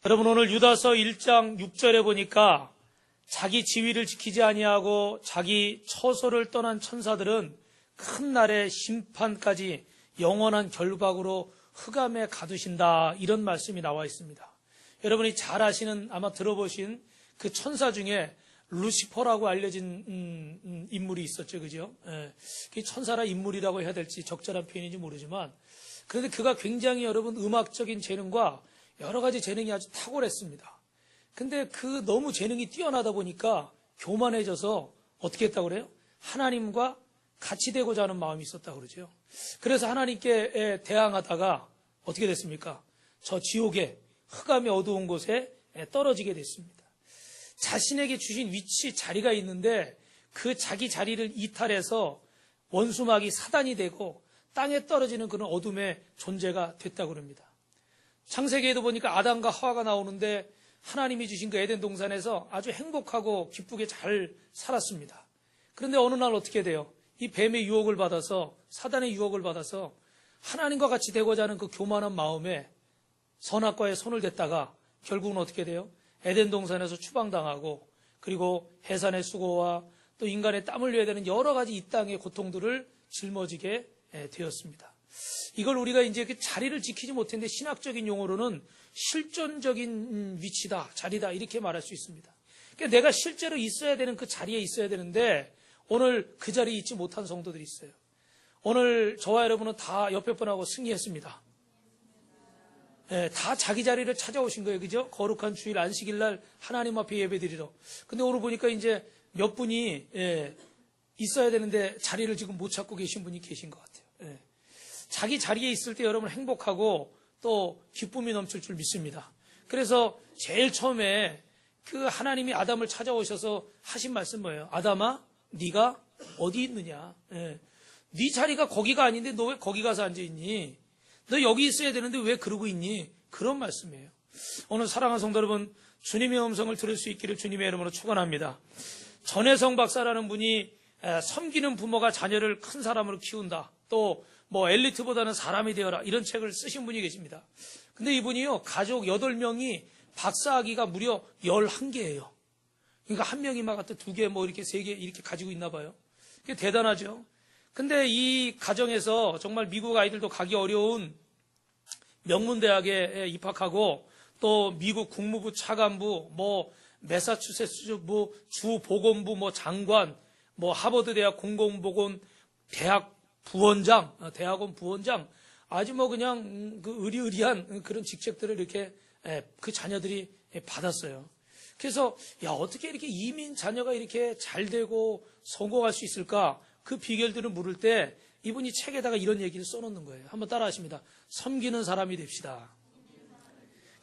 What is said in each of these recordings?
여러분, 오늘 유다서 1장 6절에 보니까 자기 지위를 지키지 아니하고 자기 처소를 떠난 천사들은 큰 날의 심판까지 영원한 결박으로 흑암에 가두신다, 이런 말씀이 나와 있습니다. 여러분이 잘 아시는, 아마 들어보신 그 천사 중에 루시퍼라고 알려진 인물이 있었죠, 그죠? 그 천사라 인물이라고 해야 될지 적절한 표현인지 모르지만, 그런데 그가 굉장히 여러분 음악적인 재능과 여러 가지 재능이 아주 탁월했습니다. 근데 그 너무 재능이 뛰어나다 보니까 교만해져서 어떻게 했다고 그래요? 하나님과 같이 되고자 하는 마음이 있었다고 그러죠. 그래서 하나님께 대항하다가 어떻게 됐습니까? 저 지옥의 흑암의 어두운 곳에 떨어지게 됐습니다. 자신에게 주신 위치, 자리가 있는데 그 자기 자리를 이탈해서 원수막이 사단이 되고 땅에 떨어지는 그런 어둠의 존재가 됐다고 합니다. 창세기에도 보니까 아담과 하와가 나오는데 하나님이 주신 그 에덴 동산에서 아주 행복하고 기쁘게 잘 살았습니다. 그런데 어느 날 어떻게 돼요? 이 뱀의 유혹을 받아서, 사단의 유혹을 받아서 하나님과 같이 되고자 하는 그 교만한 마음에 선악과에 손을 댔다가 결국은 어떻게 돼요? 에덴 동산에서 추방당하고, 그리고 해산의 수고와 또 인간의 땀을 흘려야 되는 여러 가지 이 땅의 고통들을 짊어지게 되었습니다. 이걸 우리가 이제 그 자리를 지키지 못했는데 신학적인 용어로는 실존적인 위치다, 자리다, 이렇게 말할 수 있습니다. 그러니까 내가 실제로 있어야 되는 그 자리에 있어야 되는데 오늘 그 자리에 있지 못한 성도들이 있어요. 오늘 저와 여러분은 다 옆에 분하고 승리했습니다. 다 자기 자리를 찾아오신 거예요, 그죠? 거룩한 주일 안식일 날 하나님 앞에 예배드리러. 근데 오늘 보니까 이제 몇 분이 있어야 되는데 자리를 지금 못 찾고 계신 분이 계신 것 같아요. 자기 자리에 있을 때 여러분 행복하고 또 기쁨이 넘칠 줄 믿습니다. 그래서 제일 처음에 그 하나님이 아담을 찾아오셔서 하신 말씀 뭐예요? 아담아, 네가 어디 있느냐? 네 자리가 거기가 아닌데 너 왜 거기 가서 앉아있니? 너 여기 있어야 되는데 왜 그러고 있니? 그런 말씀이에요. 오늘 사랑하는 성도 여러분, 주님의 음성을 들을 수 있기를 주님의 이름으로 축원합니다. 전혜성 박사라는 분이 섬기는 부모가 자녀를 큰 사람으로 키운다, 또 뭐 엘리트보다는 사람이 되어라, 이런 책을 쓰신 분이 계십니다. 근데 이분이요, 가족 8명이 박사학위가 무려 11개예요. 그러니까 한 명이 막 갖다 2개, 뭐 이렇게 3개 이렇게 가지고 있나 봐요. 그게 대단하죠. 근데 이 가정에서 정말 미국 아이들도 가기 어려운 명문대학에 입학하고, 또 미국 국무부 차관부, 뭐 매사추세츠 주보건부 뭐 장관, 뭐 하버드 대학 공공보건 대학 부원장, 대학원 부원장, 아주 뭐 그냥 그 의리의리한 그런 직책들을 이렇게 그 자녀들이 받았어요. 그래서 야, 어떻게 이렇게 이민 자녀가 이렇게 잘 되고 성공할 수 있을까? 그 비결들을 물을 때 이분이 책에다가 이런 얘기를 써놓는 거예요. 한번 따라하십니다. 섬기는 사람이 됩시다.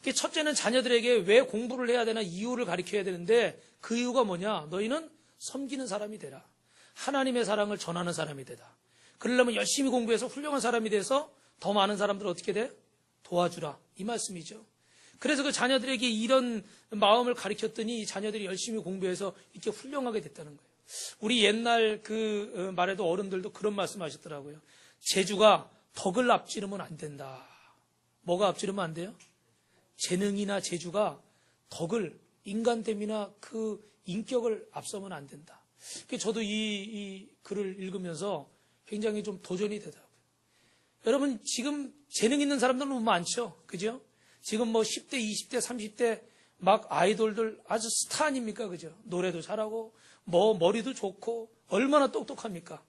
첫째는 자녀들에게 왜 공부를 해야 되나 이유를 가르쳐야 되는데, 그 이유가 뭐냐? 너희는 섬기는 사람이 되라. 하나님의 사랑을 전하는 사람이 되라. 그러려면 열심히 공부해서 훌륭한 사람이 돼서 더 많은 사람들을 어떻게 돼? 도와주라, 이 말씀이죠. 그래서 그 자녀들에게 이런 마음을 가르쳤더니 이 자녀들이 열심히 공부해서 이렇게 훌륭하게 됐다는 거예요. 우리 옛날 그 말에도 어른들도 그런 말씀 하셨더라고요. 재주가 덕을 앞지르면 안 된다. 뭐가 앞지르면 안 돼요? 재능이나 재주가 덕을, 인간됨이나 그 인격을 앞서면 안 된다. 저도 이 글을 읽으면서 굉장히 좀 도전이 되더라고요. 여러분, 지금 재능 있는 사람들 너무 많죠? 그죠? 지금 뭐 10대, 20대, 30대 막 아이돌들 아주 스타 아닙니까? 그죠? 노래도 잘하고, 뭐 머리도 좋고, 얼마나 똑똑합니까?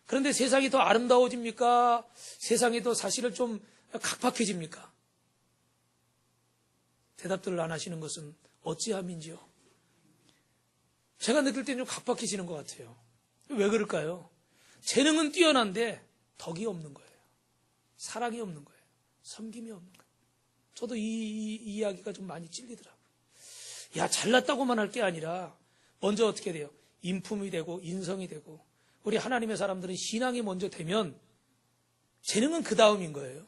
그런데 세상이 더 아름다워집니까? 세상이 더 사실은 좀 각박해집니까? 대답들을 안 하시는 것은 어찌함인지요? 제가 느낄 때는 좀 각박해지는 것 같아요. 왜 그럴까요? 재능은 뛰어난데 덕이 없는 거예요. 사랑이 없는 거예요. 섬김이 없는 거예요. 저도 이 이야기가 좀 많이 찔리더라고요. 야, 잘났다고만 할 게 아니라 먼저 어떻게 돼요? 인품이 되고 인성이 되고, 우리 하나님의 사람들은 신앙이 먼저 되면 재능은 그 다음인 거예요.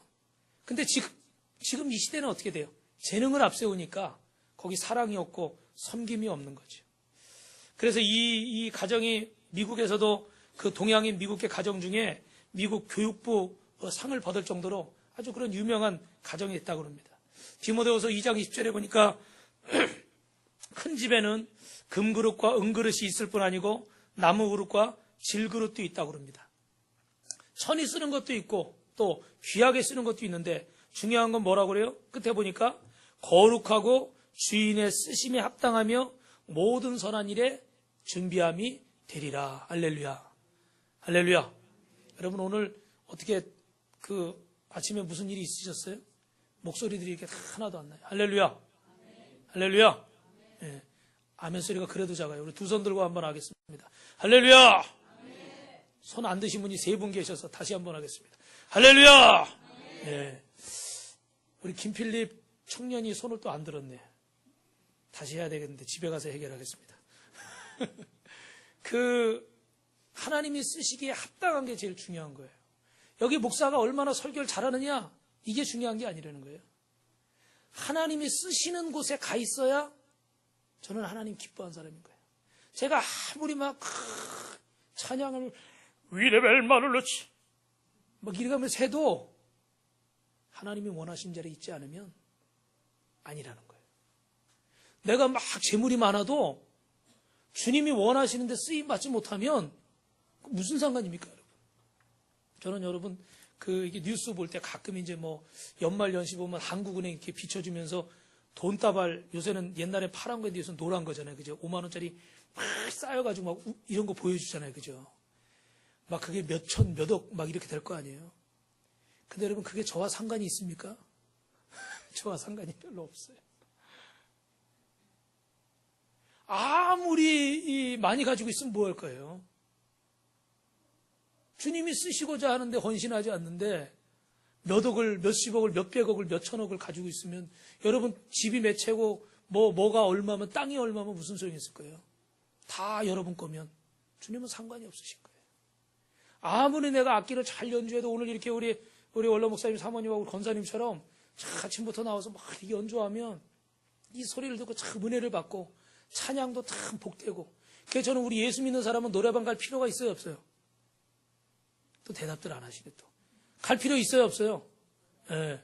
근데 지금 이 시대는 어떻게 돼요? 재능을 앞세우니까 거기 사랑이 없고 섬김이 없는 거죠. 그래서 이 가정이 미국에서도 그 동양인 미국계 가정 중에 미국 교육부 상을 받을 정도로 아주 그런 유명한 가정이 있다고 합니다. 디모데후서 2장 20절에 보니까 큰 집에는 금그릇과 은그릇이 있을 뿐 아니고 나무 그릇과 질그릇도 있다고 그럽니다. 천이 쓰는 것도 있고 또 귀하게 쓰는 것도 있는데 중요한 건 뭐라고 그래요? 끝에 보니까 거룩하고 주인의 쓰심에 합당하며 모든 선한 일에 준비함이 되리라. 할렐루야. 할렐루야. 여러분 오늘 어떻게 아침에 무슨 일이 있으셨어요? 목소리들이 이렇게 하나도 안 나요. 할렐루야. 할렐루야. 네. 아멘 소리가 그래도 작아요. 우리 두 손 들고 한번 하겠습니다. 할렐루야. 손 안 드신 분이 3분 계셔서 다시 한번 하겠습니다. 할렐루야. 네. 우리 김필립 청년이 손을 또 안 들었네. 다시 해야 되겠는데 집에 가서 해결하겠습니다. 하나님이 쓰시기에 합당한 게 제일 중요한 거예요. 여기 목사가 얼마나 설교를 잘하느냐 이게 중요한 게 아니라는 거예요. 하나님이 쓰시는 곳에 가 있어야 저는 하나님 기뻐한 사람인 거예요. 제가 아무리 막 찬양을 위레벨만을 넣지 막 이러면서 해도 하나님이 원하신 자리에 있지 않으면 아니라는 거예요. 내가 막 재물이 많아도 주님이 원하시는데 쓰임받지 못하면 무슨 상관입니까, 여러분? 저는 여러분, 이게 뉴스 볼 때 가끔 이제 연말 연시 보면 한국은행 이렇게 비춰주면서 돈다발, 요새는 옛날에 파란 거에 대해서 노란 거잖아요. 그죠? 5만원짜리 막 쌓여가지고 막 이런 거 보여주잖아요. 그죠? 막 그게 몇 천, 몇 억 막 이렇게 될 거 아니에요. 근데 여러분, 그게 저와 상관이 있습니까? 저와 상관이 별로 없어요. 아무리 많이 가지고 있으면 뭐 할 거예요? 주님이 쓰시고자 하는데 헌신하지 않는데 몇 억을, 몇십억을, 몇백억을, 몇천억을 가지고 있으면 여러분 집이 몇 채고 뭐가 얼마면 땅이 얼마면 무슨 소용이 있을 거예요? 다 여러분 거면 주님은 상관이 없으신 거예요. 아무리 내가 악기를 잘 연주해도 오늘 이렇게 우리 원로 목사님 사모님하고 권사님처럼 아침부터 나와서 막 연주하면 이 소리를 듣고 참 은혜를 받고 찬양도 참 복되고 그래서 저는 우리 예수 믿는 사람은 노래방 갈 필요가 있어요 없어요? 또 대답들 안 하시네 또. 갈 필요 있어요 없어요? 예.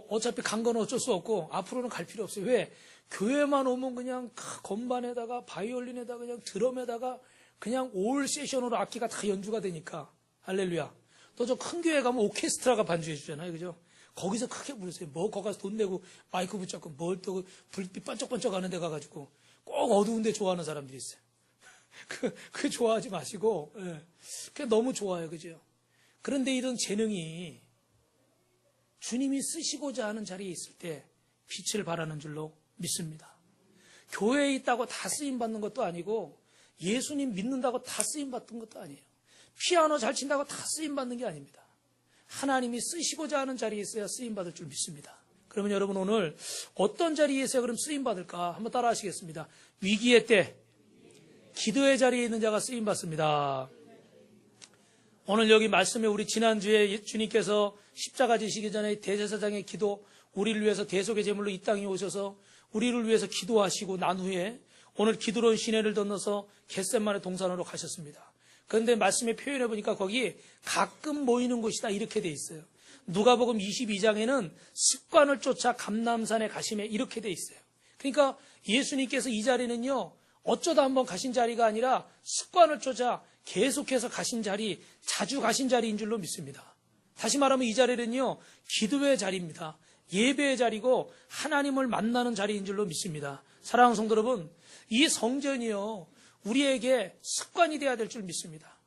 어차피 간 건 어쩔 수 없고 앞으로는 갈 필요 없어요. 왜? 교회만 오면 그냥 건반에다가 바이올린에다가 그냥 드럼에다가 그냥 올 세션으로 악기가 다 연주가 되니까 할렐루야. 또 저 큰 교회 가면 오케스트라가 반주해 주잖아요. 그죠? 거기서 크게 부르세요. 거기 가서 돈 내고 마이크 붙잡고 뭘 또 불빛 반짝반짝 하는 데 가가지고 꼭 어두운 데 좋아하는 사람들이 있어요. 그 좋아하지 마시고, 예. 그게 너무 좋아요. 그죠? 그런데 이런 재능이 주님이 쓰시고자 하는 자리에 있을 때 빛을 발하는 줄로 믿습니다. 교회에 있다고 다 쓰임받는 것도 아니고 예수님 믿는다고 다 쓰임받는 것도 아니에요. 피아노 잘 친다고 다 쓰임받는 게 아닙니다. 하나님이 쓰시고자 하는 자리에 있어야 쓰임받을 줄 믿습니다. 그러면 여러분 오늘 어떤 자리에 있어야 그럼 쓰임받을까? 한번 따라 하시겠습니다. 위기의 때 기도의 자리에 있는 자가 쓰임받습니다. 오늘 여기 말씀에 우리 지난주에 주님께서 십자가 지시기 전에 대제사장의 기도, 우리를 위해서 대속의 제물로 이 땅에 오셔서 우리를 위해서 기도하시고 난 후에 오늘 기드론 시내를 건너서 겟셋마네 동산으로 가셨습니다. 그런데 말씀에 표현해 보니까 거기 가끔 모이는 곳이다 이렇게 돼 있어요. 누가복음 22장에는 습관을 쫓아 감람산에 가심에 이렇게 돼 있어요. 그러니까 예수님께서 이 자리는요 어쩌다 한번 가신 자리가 아니라 습관을 쫓아 계속해서 가신 자리, 자주 가신 자리인 줄로 믿습니다. 다시 말하면 이 자리는요 기도의 자리입니다. 예배의 자리고 하나님을 만나는 자리인 줄로 믿습니다. 사랑하는 성도 여러분, 이 성전이요 우리에게 습관이 돼야 될 줄 믿습니다.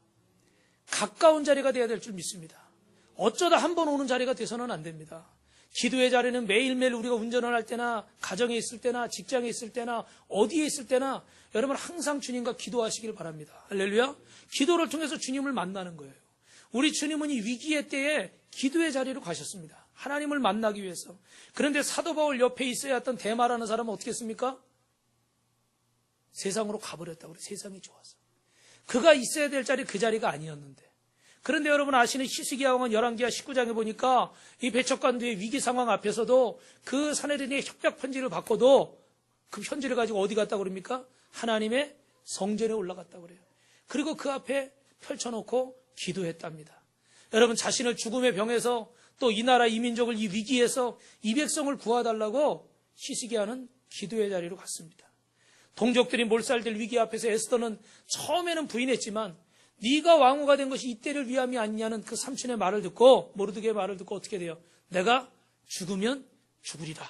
가까운 자리가 돼야 될 줄 믿습니다. 어쩌다 한번 오는 자리가 돼서는 안 됩니다. 기도의 자리는 매일매일 우리가 운전을 할 때나 가정에 있을 때나 직장에 있을 때나 어디에 있을 때나 여러분 항상 주님과 기도하시길 바랍니다. 할렐루야. 기도를 통해서 주님을 만나는 거예요. 우리 주님은 이 위기의 때에 기도의 자리로 가셨습니다. 하나님을 만나기 위해서. 그런데 사도 바울 옆에 있어야 했던 데마라는 사람은 어떻게 했습니까? 세상으로 가버렸다고 그래요. 세상이 좋아서. 그가 있어야 될 자리 그 자리가 아니었는데. 그런데 여러분 아시는 히스기야 왕은 열왕기하 19장에 보니까 이 배척관도의 위기 상황 앞에서도 그 사내린의 협박 편지를 받고도 그 편지를 가지고 어디 갔다고 그럽니까? 하나님의 성전에 올라갔다고 그래요. 그리고 그 앞에 펼쳐놓고 기도했답니다. 여러분 자신을 죽음의 병에서 또 이 나라 이 민족을 이 위기에서 이 백성을 구하달라고 시시게 하는 기도의 자리로 갔습니다. 동족들이 몰살될 위기 앞에서 에스더는 처음에는 부인했지만 네가 왕후가 된 것이 이때를 위함이 아니냐는 그 삼촌의 말을 듣고 모르드게의 말을 듣고 어떻게 돼요? 내가 죽으면 죽으리라.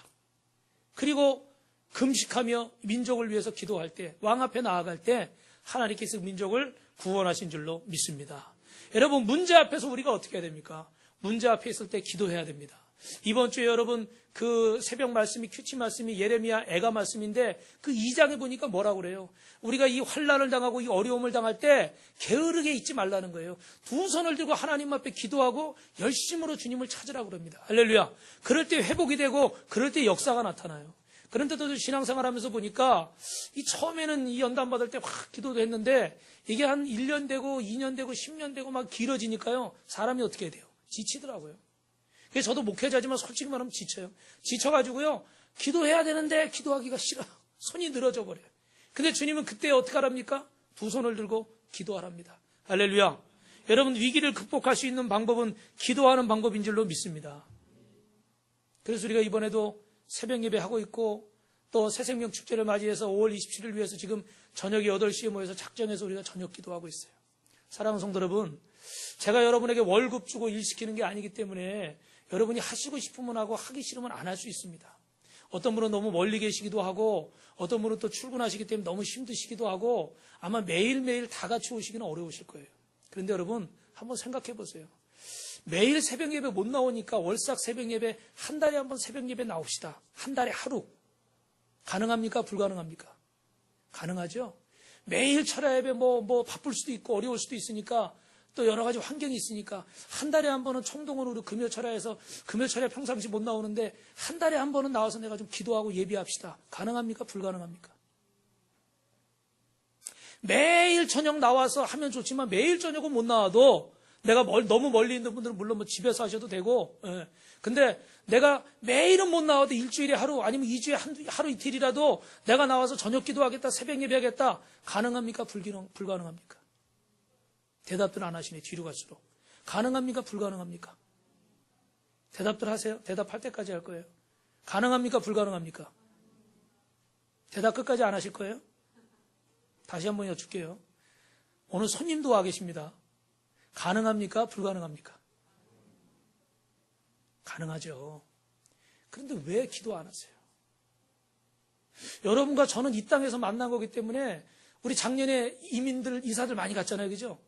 그리고 금식하며 민족을 위해서 기도할 때, 왕 앞에 나아갈 때 하나님께서 민족을 구원하신 줄로 믿습니다. 여러분, 문제 앞에서 우리가 어떻게 해야 됩니까? 문제 앞에 있을 때 기도해야 됩니다. 이번 주에 여러분 그 새벽 말씀이 큐티 말씀이 예레미야 애가 말씀인데 그 2장에 보니까 뭐라고 그래요? 우리가 이 환난을 당하고 이 어려움을 당할 때 게으르게 있지 말라는 거예요. 두 손을 들고 하나님 앞에 기도하고 열심으로 주님을 찾으라고 그럽니다. 할렐루야. 그럴 때 회복이 되고 그럴 때 역사가 나타나요. 그런데도 신앙생활하면서 보니까 이 처음에는 이 연단 받을 때 확 기도도 했는데 이게 한 1년 되고 2년 되고 10년 되고 막 길어지니까요. 사람이 어떻게 돼요? 지치더라고요. 그래서 저도 목회자지만 솔직히 말하면 지쳐요. 지쳐가지고요. 기도해야 되는데 기도하기가 싫어. 손이 늘어져 버려요. 근데 주님은 그때 어떻게 하랍니까? 두 손을 들고 기도하랍니다. 할렐루야. 여러분, 위기를 극복할 수 있는 방법은 기도하는 방법인 줄로 믿습니다. 그래서 우리가 이번에도 새벽 예배 하고 있고 또 새생명 축제를 맞이해서 5월 27일 위해서 지금 저녁에 8시에 모여서 작정해서 우리가 저녁 기도하고 있어요. 사랑하는 성도 여러분, 제가 여러분에게 월급 주고 일 시키는 게 아니기 때문에 여러분이 하시고 싶으면 하고 하기 싫으면 안 할 수 있습니다. 어떤 분은 너무 멀리 계시기도 하고 어떤 분은 또 출근하시기 때문에 너무 힘드시기도 하고 아마 매일매일 다 같이 오시기는 어려우실 거예요. 그런데 여러분 한번 생각해 보세요. 매일 새벽 예배 못 나오니까 월삭 새벽 예배 한 달에 한 번 새벽 예배 나옵시다. 한 달에 하루. 가능합니까? 불가능합니까? 가능하죠? 매일 철야 예배 뭐 바쁠 수도 있고 어려울 수도 있으니까 또 여러 가지 환경이 있으니까 한 달에 한 번은 총동원으로 금요철야에서 금요철야 평상시 못 나오는데 한 달에 한 번은 나와서 내가 좀 기도하고 예비합시다. 가능합니까? 불가능합니까? 매일 저녁 나와서 하면 좋지만 매일 저녁은 못 나와도 내가 너무 멀리 있는 분들은 물론 뭐 집에서 하셔도 되고 근데 내가 매일은 못 나와도 일주일에 하루 아니면 2주에 하루 이틀이라도 내가 나와서 저녁 기도하겠다 새벽 예배하겠다. 가능합니까? 불가능합니까? 대답들 안 하시네. 뒤로 갈수록. 가능합니까? 불가능합니까? 대답들 하세요. 대답할 때까지 할 거예요. 가능합니까? 불가능합니까? 대답 끝까지 안 하실 거예요? 다시 한번 여쭐게요. 오늘 손님도 와 계십니다. 가능합니까? 불가능합니까? 가능하죠. 그런데 왜 기도 안 하세요? 여러분과 저는 이 땅에서 만난 거기 때문에 우리 작년에 이사들 많이 갔잖아요. 그죠?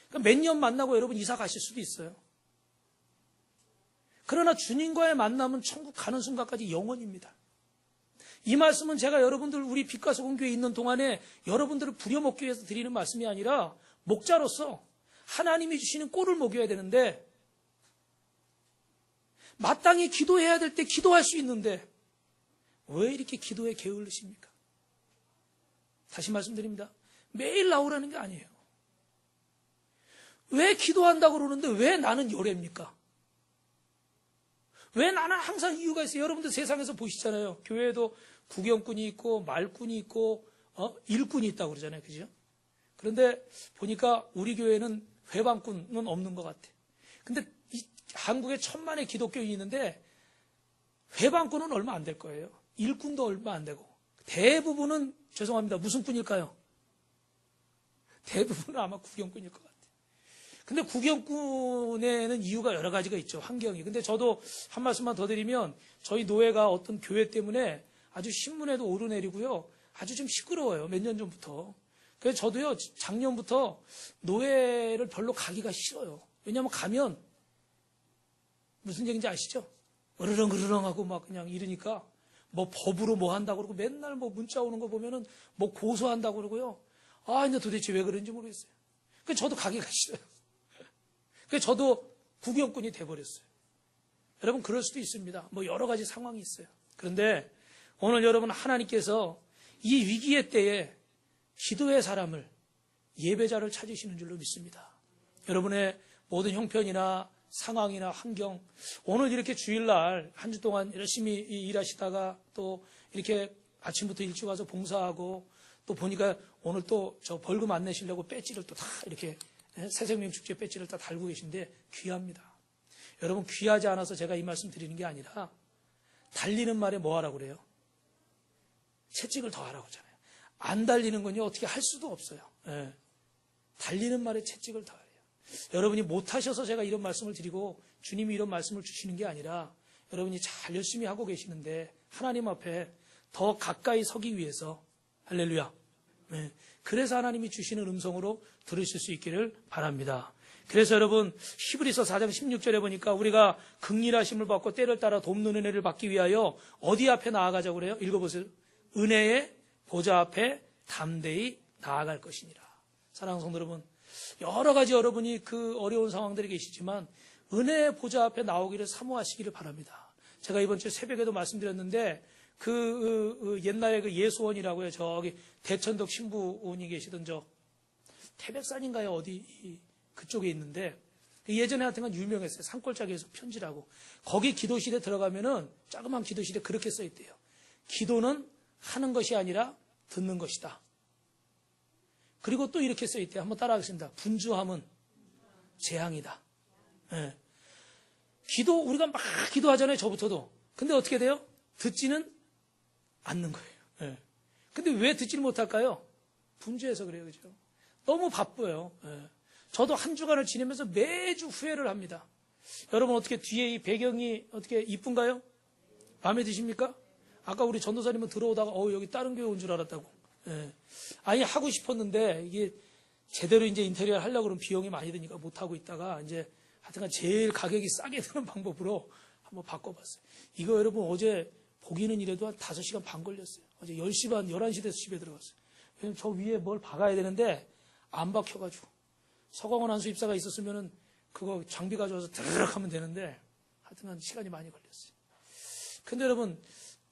그러니까 몇 년 만나고 여러분 이사 가실 수도 있어요. 그러나 주님과의 만남은 천국 가는 순간까지 영원입니다. 이 말씀은 제가 여러분들 우리 빛과 소금 교회에 있는 동안에 여러분들을 부려먹기 위해서 드리는 말씀이 아니라 목자로서 하나님이 주시는 꼴을 먹여야 되는데 마땅히 기도해야 될 때 기도할 수 있는데 왜 이렇게 기도에 게을르십니까? 다시 말씀드립니다. 매일 나오라는 게 아니에요. 왜 기도한다고 그러는데 왜 나는 요래입니까? 왜 나는 항상 이유가 있어요. 여러분들 세상에서 보시잖아요. 교회에도 구경꾼이 있고 말꾼이 있고 일꾼이 있다고 그러잖아요. 그죠? 그런데 보니까 우리 교회는 회방꾼은 없는 것 같아. 근데 한국에 1000만의 기독교인이 있는데 회방꾼은 얼마 안 될 거예요. 일꾼도 얼마 안 되고 대부분은 죄송합니다. 무슨 꾼일까요? 대부분은 아마 구경꾼일 것 같아요. 근데 구경꾼에는 이유가 여러 가지가 있죠. 환경이. 근데 저도 한 말씀만 더 드리면 저희 노예가 어떤 교회 때문에 아주 신문에도 오르내리고요. 아주 좀 시끄러워요. 몇 년 전부터. 그래서 저도요. 작년부터 노예를 별로 가기가 싫어요. 왜냐하면 가면 무슨 얘기인지 아시죠? 으르렁 하고 막 그냥 이러니까 뭐 법으로 뭐 한다고 그러고 맨날 뭐 문자 오는 거 보면은 뭐 고소한다고 그러고요. 아, 근데 도대체 왜 그런지 모르겠어요. 그래서 저도 가기가 싫어요. 그래서 저도 구경꾼이 돼버렸어요. 여러분 그럴 수도 있습니다. 뭐 여러 가지 상황이 있어요. 그런데 오늘 여러분 하나님께서 이 위기의 때에 기도의 사람을 예배자를 찾으시는 줄로 믿습니다. 여러분의 모든 형편이나 상황이나 환경 오늘 이렇게 주일날 한 주 동안 열심히 일하시다가 또 이렇게 아침부터 일찍 와서 봉사하고 또 보니까 오늘 또 저 벌금 안 내시려고 배지를 또 다 이렇게 새생명 축제 배지를 다 달고 계신데 귀합니다. 여러분 귀하지 않아서 제가 이 말씀 드리는 게 아니라 달리는 말에 뭐 하라고 그래요? 채찍을 더 하라고 하잖아요. 안 달리는 건요 어떻게 할 수도 없어요. 예. 달리는 말에 채찍을 더 하래요. 여러분이 못하셔서 제가 이런 말씀을 드리고 주님이 이런 말씀을 주시는 게 아니라 여러분이 잘 열심히 하고 계시는데 하나님 앞에 더 가까이 서기 위해서 할렐루야. 네. 그래서 하나님이 주시는 음성으로 들으실 수 있기를 바랍니다. 그래서 여러분 히브리서 4장 16절에 보니까 우리가 긍휼하심을 받고 때를 따라 돕는 은혜를 받기 위하여 어디 앞에 나아가자고 그래요? 읽어보세요. 은혜의 보좌 앞에 담대히 나아갈 것이니라. 사랑하는 성도 여러분, 여러 가지 여러분이 그 어려운 상황들이 계시지만 은혜의 보좌 앞에 나오기를 사모하시기를 바랍니다. 제가 이번 주 새벽에도 말씀드렸는데 옛날에 그 예수원이라고요. 저기 대천덕 신부원이 계시던 저 태백산인가요? 어디 그쪽에 있는데 예전에 하여튼간 유명했어요. 산골짜기에서 편지라고. 거기 기도실에 들어가면은 자그마한 기도실에 그렇게 써 있대요. 기도는 하는 것이 아니라 듣는 것이다. 그리고 또 이렇게 써 있대요. 한번 따라하겠습니다. 분주함은 재앙이다. 예. 기도 우리가 막 기도하잖아요. 저부터도. 근데 어떻게 돼요? 듣지는 않는 거예요. 예. 근데 왜 듣지를 못할까요? 분주해서 그래요. 그죠? 너무 바빠요. 예. 저도 한 주간을 지내면서 매주 후회를 합니다. 여러분 어떻게 뒤에 이 배경이 어떻게 이쁜가요? 마음에 드십니까? 아까 우리 전도사님은 들어오다가 여기 다른 교회 온 줄 알았다고. 예. 아니 하고 싶었는데 이게 제대로 이제 인테리어를 하려고 그러면 비용이 많이 드니까 못 하고 있다가 이제 하여튼간 제일 가격이 싸게 드는 방법으로 한번 바꿔봤어요. 이거 여러분 어제 보기는 이래도 한 5시간 반 걸렸어요. 어제 10시 반, 11시 돼서 집에 들어갔어요. 왜냐면 저 위에 뭘 박아야 되는데 안 박혀가지고. 서광원 한수입사가 있었으면은 그거 장비 가져와서 드르륵 하면 되는데 하여튼간 시간이 많이 걸렸어요. 근데 여러분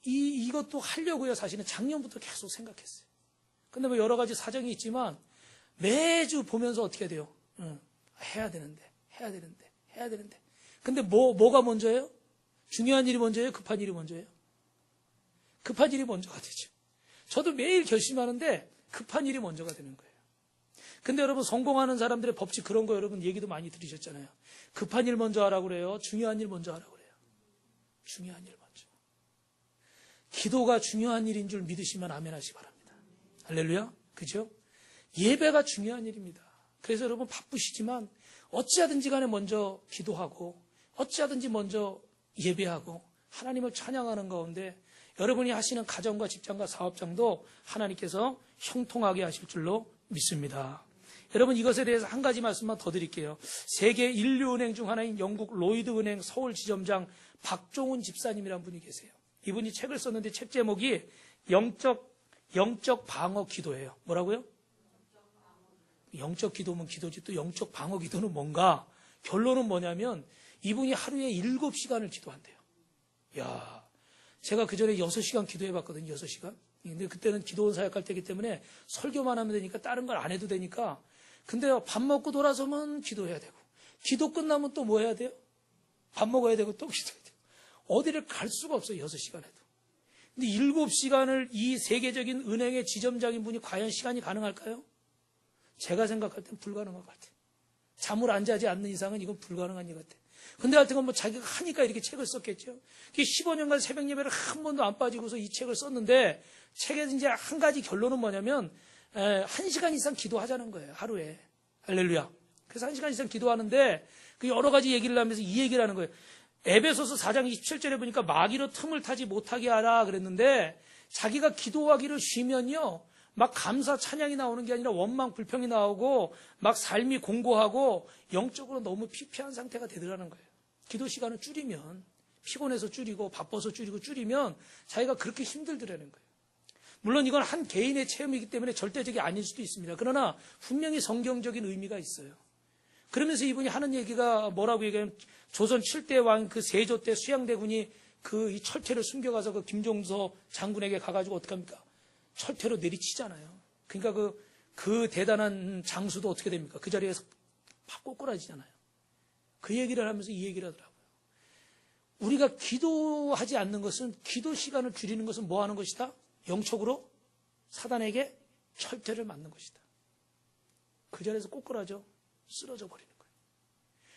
이것도 하려고요. 사실은 작년부터 계속 생각했어요. 근데 뭐 여러 가지 사정이 있지만 매주 보면서 어떻게 돼요? 해야 되는데. 근데 뭐가 먼저예요? 중요한 일이 먼저예요? 급한 일이 먼저예요? 급한 일이 먼저가 되죠. 저도 매일 결심하는데 급한 일이 먼저가 되는 거예요. 근데 여러분 성공하는 사람들의 법칙 그런 거 여러분 얘기도 많이 들으셨잖아요. 급한 일 먼저 하라고 그래요? 중요한 일 먼저 하라고 그래요? 중요한 일 먼저. 기도가 중요한 일인 줄 믿으시면 아멘 하시기 바랍니다. 할렐루야. 그죠? 예배가 중요한 일입니다. 그래서 여러분 바쁘시지만 어찌하든지 간에 먼저 기도하고 어찌하든지 먼저 예배하고 하나님을 찬양하는 가운데 여러분이 하시는 가정과 직장과 사업장도 하나님께서 형통하게 하실 줄로 믿습니다. 여러분 이것에 대해서 한 가지 말씀만 더 드릴게요. 세계 인류은행 중 하나인 영국 로이드은행 서울지점장 박종훈 집사님이라는 분이 계세요. 이분이 책을 썼는데 책 제목이 영적 방어 기도예요. 뭐라고요? 영적 기도면 기도지 또 영적 방어 기도는 뭔가? 결론은 뭐냐면 이분이 하루에 7시간을 기도한대요. 야, 제가 그 전에 6시간 기도해봤거든요. 6시간. 근데 그때는 기도원 사역할 때이기 때문에 설교만 하면 되니까 다른 걸 안 해도 되니까. 근데 밥 먹고 돌아서면 기도해야 되고 기도 끝나면 또 뭐 해야 돼요? 밥 먹어야 되고 또 기도해야 돼요. 어디를 갈 수가 없어요. 6시간 해도. 근데 7시간을 이 세계적인 은행의 지점장인 분이 과연 시간이 가능할까요? 제가 생각할 땐 불가능할 것 같아요. 잠을 안 자지 않는 이상은 이건 불가능한 일 같아요. 근데 하여튼 뭐 자기가 하니까 이렇게 책을 썼겠죠. 15년간 새벽 예배를 한 번도 안 빠지고서 이 책을 썼는데 책에 이제 한 가지 결론은 뭐냐면 1시간 이상 기도하자는 거예요. 하루에. 할렐루야. 그래서 1시간 이상 기도하는데 그 여러 가지 얘기를 하면서 이 얘기를 하는 거예요. 에베소서 4장 27절에 보니까 마귀로 틈을 타지 못하게 하라 그랬는데 자기가 기도하기를 쉬면요. 막 감사 찬양이 나오는 게 아니라 원망 불평이 나오고 막 삶이 공고하고 영적으로 너무 피폐한 상태가 되더라는 거예요. 기도 시간을 줄이면 피곤해서 줄이고 바빠서 줄이면 자기가 그렇게 힘들더라는 거예요. 물론 이건 한 개인의 체험이기 때문에 절대적이 아닐 수도 있습니다. 그러나 분명히 성경적인 의미가 있어요. 그러면서 이분이 하는 얘기가 뭐라고 얘기하면 조선 7대 왕 그 세조 때 수양대군이 그 이 철퇴를 숨겨가서 그 김종서 장군에게 가가지고 어떡합니까? 철퇴로 내리치잖아요. 그러니까 그 대단한 장수도 어떻게 됩니까? 그 자리에서 팍 꼬꾸라지잖아요. 그 얘기를 하면서 이 얘기를 하더라고요. 우리가 기도하지 않는 것은, 기도 시간을 줄이는 것은 뭐 하는 것이다? 영적으로 사단에게 철퇴를 맞는 것이다. 그 자리에서 꼬꾸라져 쓰러져 버리는 거예요.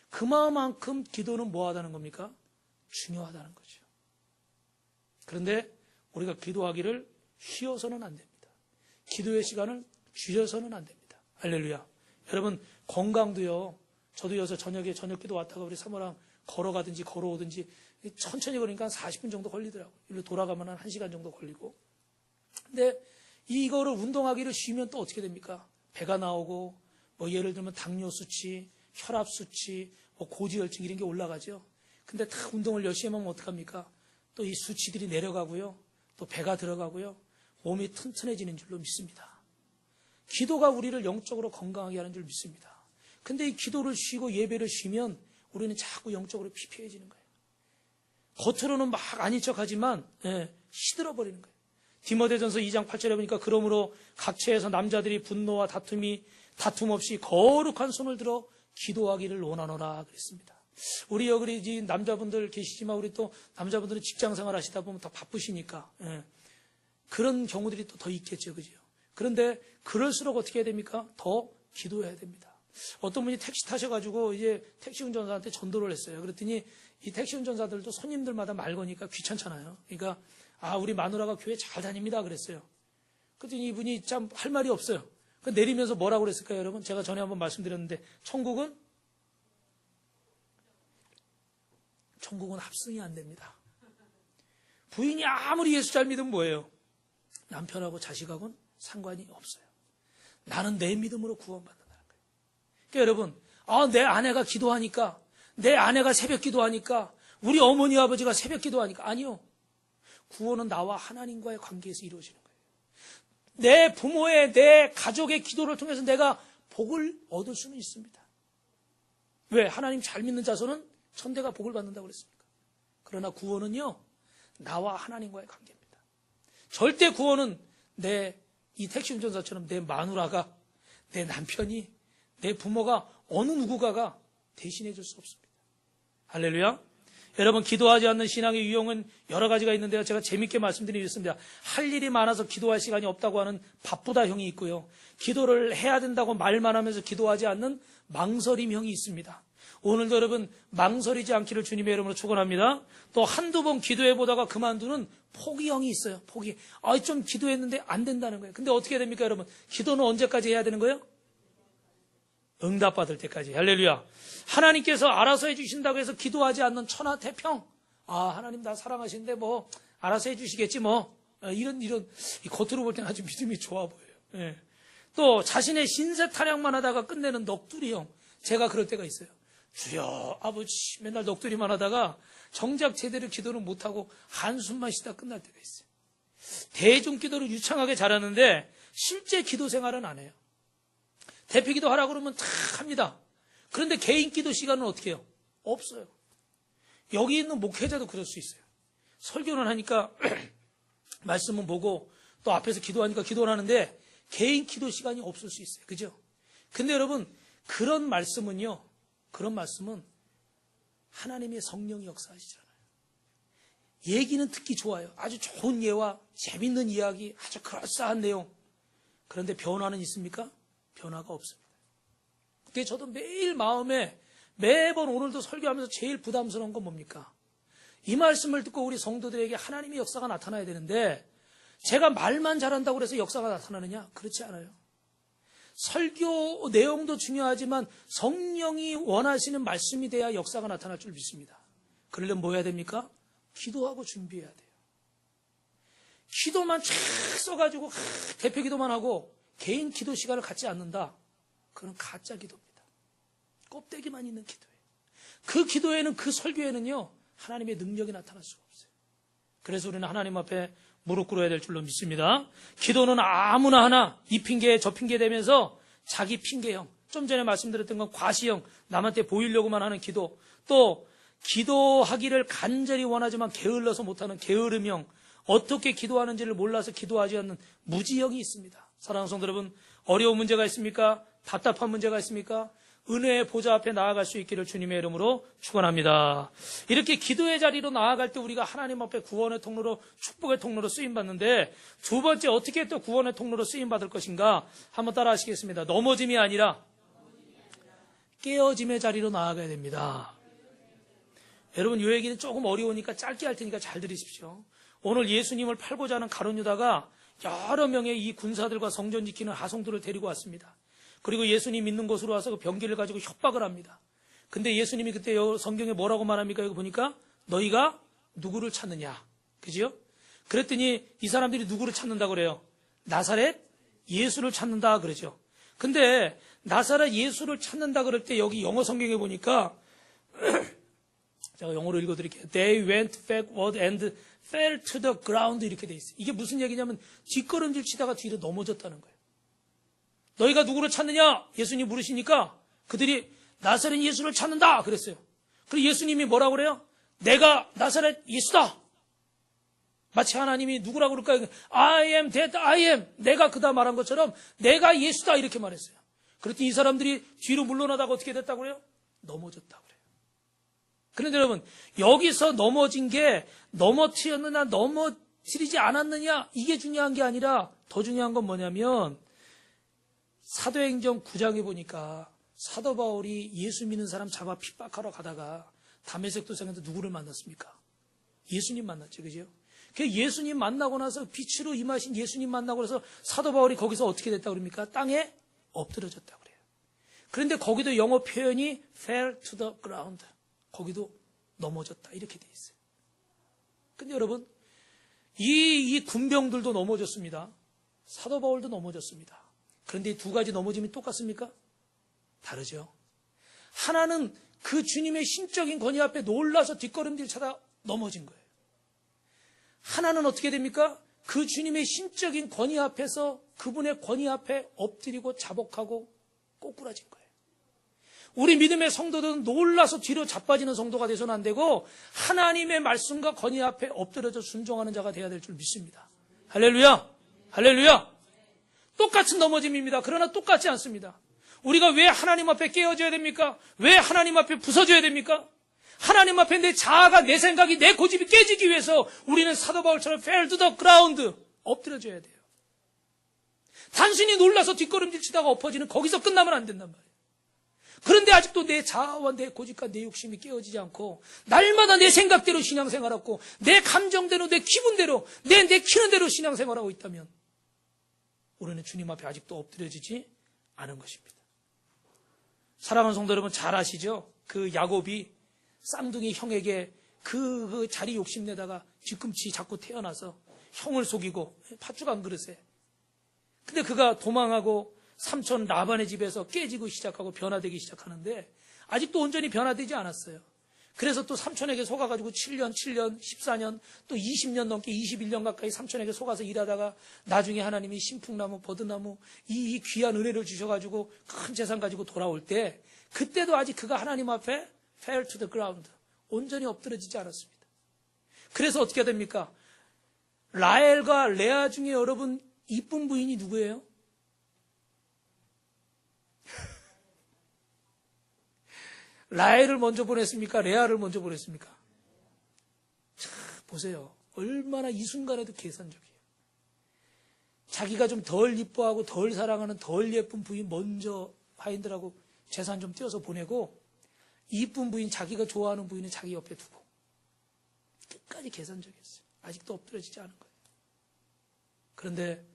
그만큼 기도는 뭐하다는 겁니까? 중요하다는 거죠. 그런데 우리가 기도하기를 쉬어서는 안 됩니다. 기도의 시간을 줄여서는 안 됩니다. 할렐루야. 여러분, 건강도요. 저도 여기서 저녁 기도 왔다가 우리 사모랑 걸어가든지 걸어오든지 천천히 걸으니까 한 40분 정도 걸리더라고요. 일로 돌아가면 한 1시간 정도 걸리고. 근데 이거를 운동하기를 쉬면 또 어떻게 됩니까? 배가 나오고, 뭐 예를 들면 당뇨 수치, 혈압 수치, 뭐 고지혈증 이런 게 올라가죠. 근데 다 운동을 열심히 하면 어떡합니까? 또 이 수치들이 내려가고요. 또 배가 들어가고요. 몸이 튼튼해지는 줄로 믿습니다. 기도가 우리를 영적으로 건강하게 하는 줄 믿습니다. 근데 이 기도를 쉬고 예배를 쉬면 우리는 자꾸 영적으로 피폐해지는 거예요. 겉으로는 막 아닌 척하지만 시들어버리는 거예요. 디모데전서 2장 8절에 보니까 그러므로 각처에서 남자들이 분노와 다툼 없이 거룩한 손을 들어 기도하기를 원하노라 그랬습니다. 우리 여기 남자분들 계시지만 우리 또 남자분들은 직장생활 하시다 보면 더 바쁘시니까 그런 경우들이 또 더 있겠죠, 그죠? 그런데 그럴수록 어떻게 해야 됩니까? 더 기도해야 됩니다. 어떤 분이 택시 타셔가지고 이제 택시 운전사한테 전도를 했어요. 그랬더니 이 택시 운전사들도 손님들마다 말 거니까 귀찮잖아요. 그러니까 우리 마누라가 교회 잘 다닙니다 그랬어요. 그랬더니 이분이 참 할 말이 없어요. 내리면서 뭐라고 그랬을까요, 여러분? 제가 전에 한번 말씀드렸는데 천국은 합승이 안 됩니다. 부인이 아무리 예수 잘 믿으면 뭐예요? 남편하고 자식하고는 상관이 없어요. 나는 내 믿음으로 구원받는다는 거예요. 그러니까 여러분, 내 아내가 기도하니까, 내 아내가 새벽 기도하니까, 우리 어머니 아버지가 새벽 기도하니까 아니요. 구원은 나와 하나님과의 관계에서 이루어지는 거예요. 내 부모의, 내 가족의 기도를 통해서 내가 복을 얻을 수는 있습니다. 왜? 하나님 잘 믿는 자손은 천대가 복을 받는다고 그랬습니까? 그러나 구원은요, 나와 하나님과의 관계입니다. 절대 구원은 이 택시 운전사처럼 내 마누라가, 내 남편이, 내 부모가, 어느 누구가가 대신해 줄 수 없습니다. 할렐루야. 여러분, 기도하지 않는 신앙의 유형은 여러 가지가 있는데요. 제가 재밌게 말씀드리겠습니다. 할 일이 많아서 기도할 시간이 없다고 하는 바쁘다 형이 있고요. 기도를 해야 된다고 말만 하면서 기도하지 않는 망설임 형이 있습니다. 오늘도 여러분 망설이지 않기를 주님의 이름으로 축원합니다. 또 한두 번 기도해보다가 그만두는 포기형이 있어요. 포기. 좀 기도했는데 안 된다는 거예요. 근데 어떻게 됩니까, 여러분? 기도는 언제까지 해야 되는 거예요? 응답받을 때까지. 할렐루야. 하나님께서 알아서 해주신다고 해서 기도하지 않는 천하태평. 하나님 나 사랑하시는데 뭐 알아서 해주시겠지 뭐. 이런 겉으로 볼 때는 아주 믿음이 좋아 보여요. 예. 또 자신의 신세 타령만 하다가 끝내는 넋두리형. 제가 그럴 때가 있어요. 주여 아버지 맨날 넋두리만 하다가 정작 제대로 기도를 못하고 한숨만 쉬다 끝날 때가 있어요. 대중 기도를 유창하게 잘하는데 실제 기도 생활은 안 해요. 대표 기도 하라고 그러면 다 합니다. 그런데 개인 기도 시간은 어떻게 해요? 없어요. 여기 있는 목회자도 그럴 수 있어요. 설교는 하니까 말씀은 보고 또 앞에서 기도하니까 기도를 하는데 개인 기도 시간이 없을 수 있어요. 그죠? 근데 여러분 그런 말씀은 하나님의 성령이 역사하시잖아요. 얘기는 듣기 좋아요. 아주 좋은 예와 재밌는 이야기, 아주 그럴싸한 내용. 그런데 변화는 있습니까? 변화가 없습니다. 그때 저도 매일 마음에 매번 오늘도 설교하면서 제일 부담스러운 건 뭡니까? 이 말씀을 듣고 우리 성도들에게 하나님의 역사가 나타나야 되는데 제가 말만 잘한다고 해서 역사가 나타나느냐? 그렇지 않아요. 설교 내용도 중요하지만 성령이 원하시는 말씀이 돼야 역사가 나타날 줄 믿습니다. 그러려면 뭐 해야 됩니까? 기도하고 준비해야 돼요. 기도만 쫙 써가지고 대표 기도만 하고 개인 기도 시간을 갖지 않는다. 그건 가짜 기도입니다. 껍데기만 있는 기도예요. 그 기도에는 그 설교에는요 하나님의 능력이 나타날 수가 없어요. 그래서 우리는 하나님 앞에 무릎 꿇어야 될 줄로 믿습니다. 기도는 아무나 하나 이 핑계 저 핑계 대면서 자기 핑계형, 좀 전에 말씀드렸던 건 과시형, 남한테 보이려고만 하는 기도, 또 기도하기를 간절히 원하지만 게을러서 못하는 게으름형, 어떻게 기도하는지를 몰라서 기도하지 않는 무지형이 있습니다. 사랑하는 성도 여러분, 어려운 문제가 있습니까? 답답한 문제가 있습니까? 은혜의 보좌 앞에 나아갈 수 있기를 주님의 이름으로 축원합니다. 이렇게 기도의 자리로 나아갈 때 우리가 하나님 앞에 구원의 통로로, 축복의 통로로 쓰임받는데, 두 번째 어떻게 또 구원의 통로로 쓰임받을 것인가? 한번 따라 하시겠습니다. 넘어짐이 아니라 깨어짐의 자리로 나아가야 됩니다. 여러분, 이 얘기는 조금 어려우니까 짧게 할 테니까 잘 들으십시오. 오늘 예수님을 팔고자 하는 가룟 유다가 여러 명의 이 군사들과 성전 지키는 하송들을 데리고 왔습니다. 그리고 예수님 있는 곳으로 와서 그 병기를 가지고 협박을 합니다. 근데 예수님이 그때 성경에 뭐라고 말합니까? 여기 보니까 너희가 누구를 찾느냐, 그지요? 그랬더니 이 사람들이 누구를 찾는다 그래요? 나사렛 예수를 찾는다 그러죠. 근데 나사렛 예수를 찾는다 그럴 때 여기 영어 성경에 보니까 제가 영어로 읽어드릴게요. They went backward and fell to the ground 이렇게 돼 있어요. 이게 무슨 얘기냐면 뒷걸음질 치다가 뒤로 넘어졌다는 거예요. 너희가 누구를 찾느냐? 예수님 물으시니까 그들이 나사렛 예수를 찾는다 그랬어요. 그리고 예수님이 뭐라고 그래요? 내가 나사렛 예수다. 마치 하나님이 누구라고 그럴까요? I am that I am. 내가 그다 말한 것처럼 내가 예수다 이렇게 말했어요. 그랬더니 이 사람들이 뒤로 물러나다가 어떻게 됐다고 그래요? 넘어졌다고 그래요. 그런데 여러분, 여기서 넘어진 게 넘어뜨렸느냐 넘어뜨리지 않았느냐 이게 중요한 게 아니라 더 중요한 건 뭐냐면 사도행전 9장에 보니까 사도 바울이 예수 믿는 사람 잡아 핍박하러 가다가 다메섹 도상에서 누구를 만났습니까? 예수님 만났죠. 그죠? 그 예수님 만나고 나서 빛으로 임하신 예수님 만나고 나서 사도 바울이 거기서 어떻게 됐다고 그럽니까? 땅에 엎드러졌다고 그래요. 그런데 거기도 영어 표현이 fell to the ground. 거기도 넘어졌다. 이렇게 돼 있어요. 근데 여러분, 이 군병들도 넘어졌습니다. 사도 바울도 넘어졌습니다. 그런데 이 두 가지 넘어짐이 똑같습니까? 다르죠. 하나는 그 주님의 신적인 권위 앞에 놀라서 뒷걸음질 차다 넘어진 거예요. 하나는 어떻게 됩니까? 그 주님의 신적인 권위 앞에서 그분의 권위 앞에 엎드리고 자복하고 꼬꾸라진 거예요. 우리 믿음의 성도들은 놀라서 뒤로 자빠지는 성도가 돼서는 안 되고 하나님의 말씀과 권위 앞에 엎드려져 순종하는 자가 되어야 될 줄 믿습니다. 할렐루야! 할렐루야! 똑같은 넘어짐입니다. 그러나 똑같지 않습니다. 우리가 왜 하나님 앞에 깨어져야 됩니까? 왜 하나님 앞에 부서져야 됩니까? 하나님 앞에 내 자아가, 내 생각이, 내 고집이 깨지기 위해서 우리는 사도 바울처럼 fell to the ground 엎드려져야 돼요. 단순히 놀라서 뒷걸음질 치다가 엎어지는 거기서 끝나면 안 된단 말이에요. 그런데 아직도 내 자아와 내 고집과 내 욕심이 깨어지지 않고 날마다 내 생각대로 신앙생활하고 내 감정대로 내 기분대로 내 키는 대로 신앙생활하고 있다면 우리는 주님 앞에 아직도 엎드려지지 않은 것입니다. 사랑하는 성도 여러분, 잘 아시죠? 그 야곱이 쌍둥이 형에게 그 자리 욕심내다가 뒤꿈치 자꾸 태어나서 형을 속이고 팥죽 한 그릇에. 근데 그가 도망하고 삼촌 라반의 집에서 깨지고 시작하고 변화되기 시작하는데 아직도 온전히 변화되지 않았어요. 그래서 또 삼촌에게 속아가지고 7년, 14년, 또 20년 넘게 21년 가까이 삼촌에게 속아서 일하다가 나중에 하나님이 신풍나무, 버드나무 이 귀한 은혜를 주셔가지고 큰 재산 가지고 돌아올 때 그때도 아직 그가 하나님 앞에 fell to the ground 온전히 엎드려지지 않았습니다. 그래서 어떻게 됩니까? 라헬과 레아 중에 여러분 이쁜 부인이 누구예요? 라헬을 먼저 보냈습니까? 레아를 먼저 보냈습니까? 자, 보세요. 얼마나 이 순간에도 계산적이에요. 자기가 좀 덜 이뻐하고 덜 사랑하는 덜 예쁜 부인 먼저 하인들하고 재산 좀 떼어서 보내고 이쁜 부인, 자기가 좋아하는 부인은 자기 옆에 두고 끝까지 계산적이었어요. 아직도 엎드려지지 않은 거예요. 그런데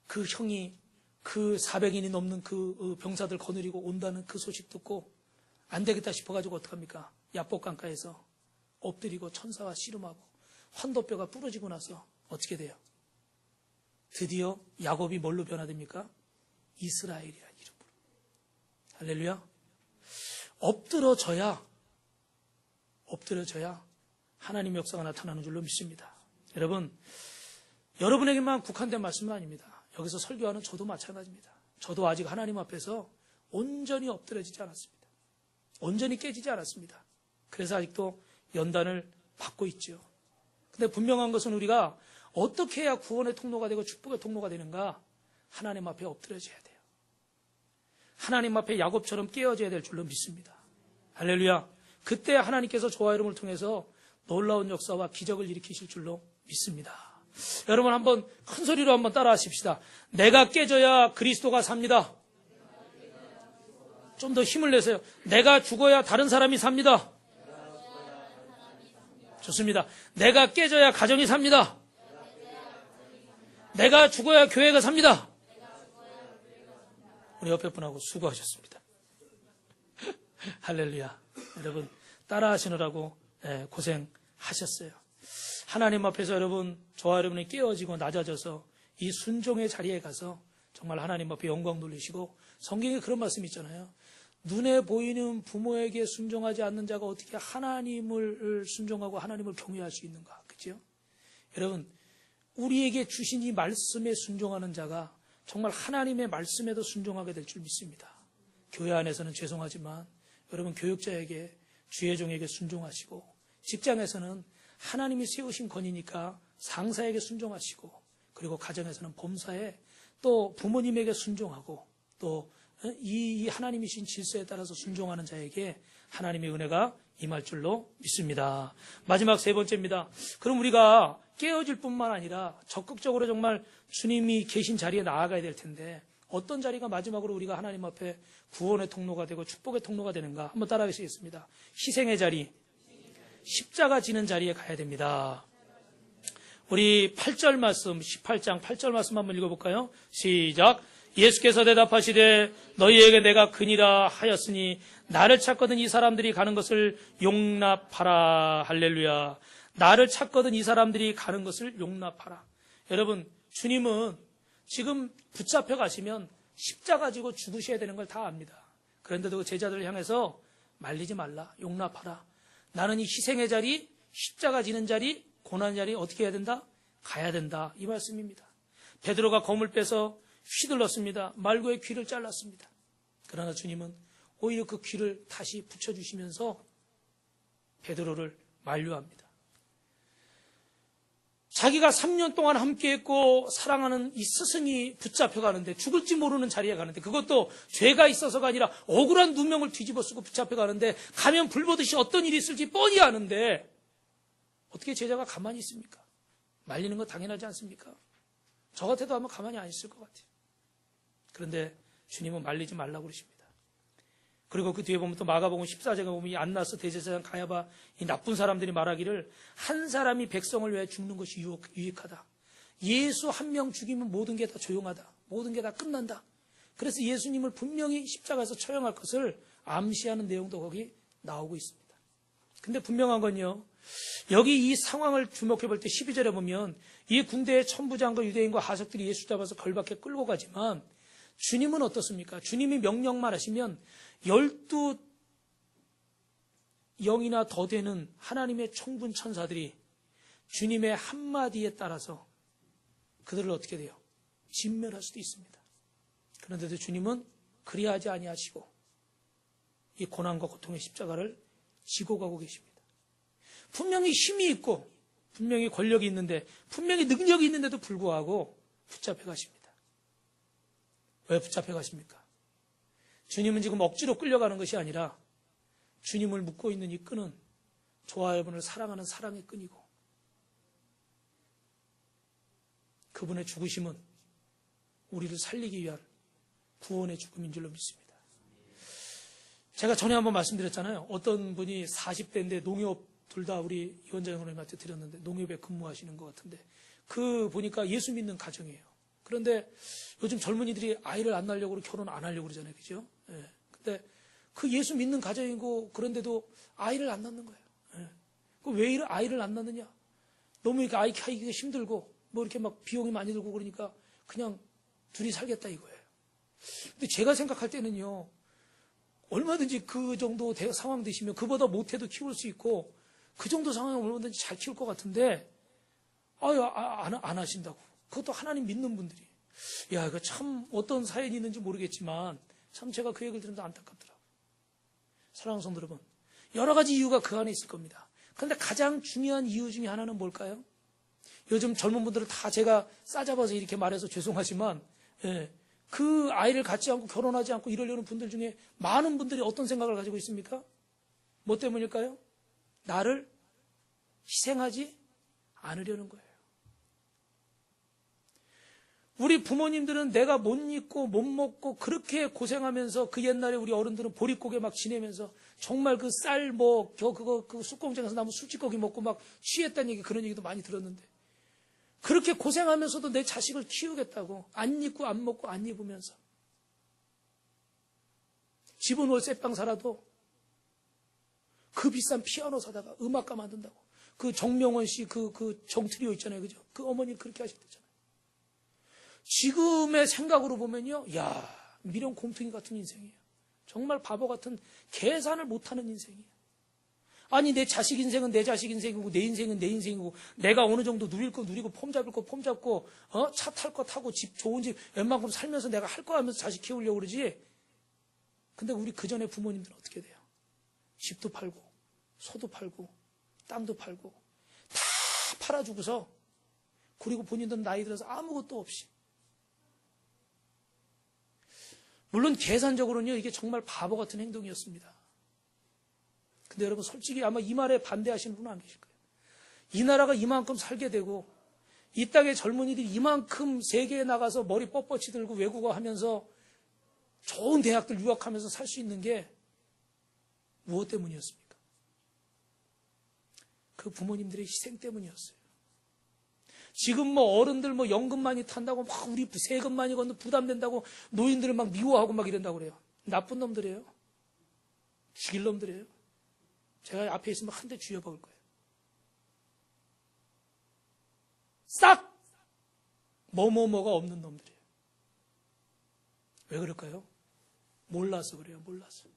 그 형이 그 400인이 넘는 그 병사들 거느리고 온다는 그 소식 듣고 안 되겠다 싶어가지고 어떡합니까? 야복강가에서 엎드리고 천사와 씨름하고 환도뼈가 부러지고 나서 어떻게 돼요? 드디어 야곱이 뭘로 변화됩니까? 이스라엘이라는 이름으로. 할렐루야. 엎드려져야 하나님의 역사가 나타나는 줄로 믿습니다. 여러분, 여러분에게만 국한된 말씀은 아닙니다. 여기서 설교하는 저도 마찬가지입니다. 저도 아직 하나님 앞에서 온전히 엎드려지지 않았습니다. 온전히 깨지지 않았습니다. 그래서 아직도 연단을 받고 있죠. 근데 분명한 것은 우리가 어떻게 해야 구원의 통로가 되고 축복의 통로가 되는가? 하나님 앞에 엎드려져야 돼요. 하나님 앞에 야곱처럼 깨어져야 될 줄로 믿습니다. 할렐루야. 그때 하나님께서 저와 여러분을 통해서 놀라운 역사와 기적을 일으키실 줄로 믿습니다. 여러분 한번 큰 소리로 한번 따라 하십시다. 내가 깨져야 그리스도가 삽니다. 좀 더 힘을 내세요. 내가 죽어야 다른 사람이 삽니다. 좋습니다. 내가 깨져야 가정이 삽니다. 내가 죽어야 교회가 삽니다. 우리 옆에 분하고 수고하셨습니다. 할렐루야. 여러분 따라 하시느라고 고생하셨어요. 하나님 앞에서 여러분, 저와 여러분이 깨어지고 낮아져서 이 순종의 자리에 가서 정말 하나님 앞에 영광 돌리시고, 성경에 그런 말씀이 있잖아요. 눈에 보이는 부모에게 순종하지 않는 자가 어떻게 하나님을 순종하고 하나님을 경외할 수 있는가. 그렇죠? 여러분, 우리에게 주신 이 말씀에 순종하는 자가 정말 하나님의 말씀에도 순종하게 될 줄 믿습니다. 교회 안에서는 죄송하지만 여러분, 교육자에게, 주의 종에게 순종하시고, 직장에서는 하나님이 세우신 권위니까 상사에게 순종하시고, 그리고 가정에서는 범사에 또 부모님에게 순종하고, 또 이 하나님이 주신 질서에 따라서 순종하는 자에게 하나님의 은혜가 임할 줄로 믿습니다. 마지막 세 번째입니다. 그럼 우리가 깨어질 뿐만 아니라 적극적으로 정말 주님이 계신 자리에 나아가야 될 텐데, 어떤 자리가 마지막으로 우리가 하나님 앞에 구원의 통로가 되고 축복의 통로가 되는가? 한번 따라 하시겠습니다. 희생의 자리, 십자가 지는 자리에 가야 됩니다. 우리 8절 말씀, 18장 8절 말씀 한번 읽어볼까요? 시작. 예수께서 대답하시되 너희에게 내가 그니라 하였으니 나를 찾거든 이 사람들이 가는 것을 용납하라. 할렐루야. 나를 찾거든 이 사람들이 가는 것을 용납하라. 여러분, 주님은 지금 붙잡혀 가시면 십자가 지고 죽으셔야 되는 걸 다 압니다. 그런데도 그 제자들을 향해서 말리지 말라, 용납하라. 나는 이 희생의 자리, 십자가 지는 자리, 고난의 자리 어떻게 해야 된다? 가야 된다. 이 말씀입니다. 베드로가 검을 빼서 휘둘렀습니다. 말고의 귀를 잘랐습니다. 그러나 주님은 오히려 그 귀를 다시 붙여주시면서 베드로를 만류합니다. 자기가 3년 동안 함께했고 사랑하는 이 스승이 붙잡혀가는데, 죽을지 모르는 자리에 가는데, 그것도 죄가 있어서가 아니라 억울한 누명을 뒤집어 쓰고 붙잡혀가는데, 가면 불보듯이 어떤 일이 있을지 뻔히 아는데 어떻게 제자가 가만히 있습니까? 말리는 거 당연하지 않습니까? 저 같아도 아마 가만히 안 있을 것 같아요. 그런데 주님은 말리지 말라고 그러십니다. 그리고 그 뒤에 보면 또 마가복음 14장에 보면 이 안나스 대제사장 가야바, 이 나쁜 사람들이 말하기를 한 사람이 백성을 위해 죽는 것이 유익하다. 예수 한 명 죽이면 모든 게 다 조용하다. 모든 게 다 끝난다. 그래서 예수님을 분명히 십자가에서 처형할 것을 암시하는 내용도 거기 나오고 있습니다. 근데 분명한 건요, 여기 이 상황을 주목해 볼 때 12절에 보면 이 군대의 천부장과 유대인과 하석들이 예수 잡아서 걸밖에 끌고 가지만, 주님은 어떻습니까? 주님이 명령만 하시면 12영이나 더 되는 하나님의 천군 천사들이 주님의 한마디에 따라서 그들을 어떻게 돼요? 진멸할 수도 있습니다. 그런데도 주님은 그리하지 아니하시고 이 고난과 고통의 십자가를 지고 가고 계십니다. 분명히 힘이 있고 분명히 권력이 있는데, 분명히 능력이 있는데도 불구하고 붙잡혀 가십니다. 왜 붙잡혀 가십니까? 주님은 지금 억지로 끌려가는 것이 아니라 주님을 묶고 있는 이 끈은 저와 여러분을 사랑하는 사랑의 끈이고, 그분의 죽으심은 우리를 살리기 위한 구원의 죽음인 줄로 믿습니다. 제가 전에 한번 말씀드렸잖아요. 어떤 분이 40대인데 농협, 둘 다 우리 이원장 형님한테 드렸는데 농협에 근무하시는 것 같은데, 그 보니까 예수 믿는 가정이에요. 그런데 요즘 젊은이들이 아이를 안 낳으려고 결혼 안 하려고 그러잖아요. 그죠? 예. 근데 그 예수 믿는 가정이고 그런데도 아이를 안 낳는 거예요. 예. 왜 아이를 안 낳느냐? 너무 이렇게 아이 키우기가 힘들고 뭐 이렇게 막 비용이 많이 들고 그러니까 그냥 둘이 살겠다 이거예요. 근데 제가 생각할 때는요, 얼마든지 그 정도 상황 되시면 그보다 못해도 키울 수 있고, 그 정도 상황을 얼마든지 잘 키울 것 같은데, 안 하신다고. 그것도 하나님 믿는 분들이. 야, 이거 참 어떤 사연이 있는지 모르겠지만 참 제가 그 얘기를 들으면서 안타깝더라고요. 사랑하는 성도 여러분, 여러 가지 이유가 그 안에 있을 겁니다. 그런데 가장 중요한 이유 중에 하나는 뭘까요? 요즘 젊은 분들을 다 제가 싸잡아서 이렇게 말해서 죄송하지만, 그 아이를 갖지 않고 결혼하지 않고 이러려는 분들 중에 많은 분들이 어떤 생각을 가지고 있습니까? 뭐 때문일까요? 나를 희생하지 않으려는 거예요. 우리 부모님들은 내가 못 입고 못 먹고 그렇게 고생하면서 그 옛날에 우리 어른들은 보릿고개 막 지내면서 정말 그 쌀 뭐 그거 쑥공장에서 나무 술찌꺼기 먹고 막 취했다는 얘기 그런 얘기도 많이 들었는데 그렇게 고생하면서도 내 자식을 키우겠다고 안 입고 안 먹고 안 입으면서 집은 월세방 살아도 그 비싼 피아노 사다가 음악가 만든다고 그 정명원 씨 그 정트리오 있잖아요. 그죠? 그 어머니 그렇게 하셨대잖아요. 지금의 생각으로 보면요. 야, 미련 곰팡이 같은 인생이에요. 정말 바보 같은 계산을 못하는 인생이에요. 아니 내 자식 인생은 내 자식 인생이고 내 인생은 내 인생이고 내가 어느 정도 누릴 거 누리고 폼 잡을 거 폼 잡고 차 탈 거 타고 집 좋은 집 웬만큼 살면서 내가 할 거 하면서 자식 키우려고 그러지. 근데 우리 그전에 부모님들은 어떻게 돼요? 집도 팔고 소도 팔고 땅도 팔고 다 팔아주고서 그리고 본인들은 나이 들어서 아무것도 없이 물론 계산적으로는요 이게 정말 바보 같은 행동이었습니다. 근데 여러분 솔직히 아마 이 말에 반대하시는 분은 안 계실 거예요. 이 나라가 이만큼 살게 되고 이 땅의 젊은이들이 이만큼 세계에 나가서 머리 뻣뻣이 들고 외국어 하면서 좋은 대학들 유학하면서 살 수 있는 게 무엇 때문이었습니까? 그 부모님들의 희생 때문이었어요. 지금 뭐 어른들 뭐 연금 많이 탄다고 막 우리 세금 많이 걷는 부담된다고 노인들을 막 미워하고 막 이런다고 그래요. 나쁜 놈들이에요. 죽일 놈들이에요. 제가 앞에 있으면 한 대 쥐어박을 거예요. 싹 뭐가 없는 놈들이에요. 왜 그럴까요? 몰라서 그래요. 몰라서.